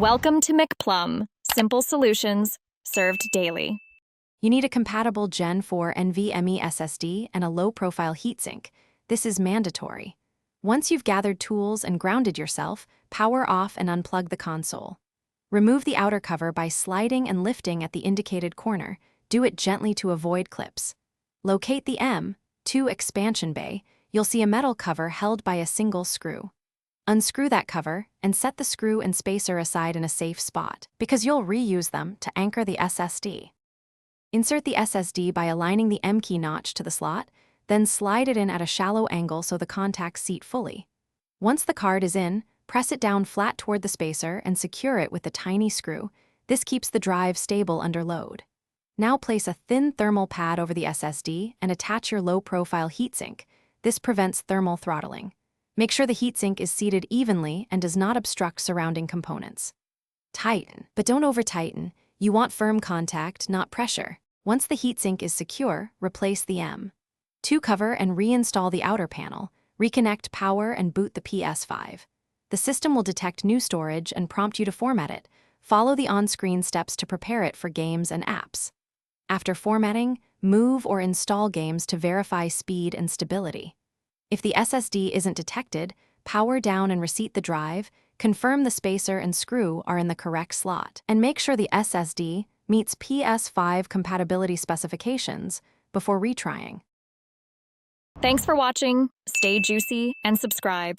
Welcome to McPlum, simple solutions served daily. You need a compatible Gen 4 NVMe SSD and a low-profile heatsink. This is mandatory. Once you've gathered tools and grounded yourself, power off and unplug the console. Remove the outer cover by sliding and lifting at the indicated corner. Do it gently to avoid clips. Locate the M2 expansion bay. You'll see a metal cover held by a single screw. Unscrew that cover and set the screw and spacer aside in a safe spot, because you'll reuse them to anchor the SSD. Insert the SSD by aligning the M key notch to the slot, then slide it in at a shallow angle so the contacts seat fully. Once the card is in, press it down flat toward the spacer and secure it with the tiny screw. This keeps the drive stable under load. Now place a thin thermal pad over the SSD and attach your low-profile heatsink. This prevents thermal throttling. Make sure the heatsink is seated evenly and does not obstruct surrounding components. Tighten, but don't over-tighten. You want firm contact, not pressure. Once the heatsink is secure, replace the M2 cover and reinstall the outer panel. Reconnect power and boot the Ps5. The system will detect new storage and prompt you to format it. Follow the on-screen steps to prepare it for games and apps. After formatting, move or install games to verify speed and stability. If the SSD isn't detected, power down and reseat the drive, confirm the spacer and screw are in the correct slot, and make sure the SSD meets Ps5 compatibility specifications before retrying. Thanks for watching. Stay juicy and subscribe.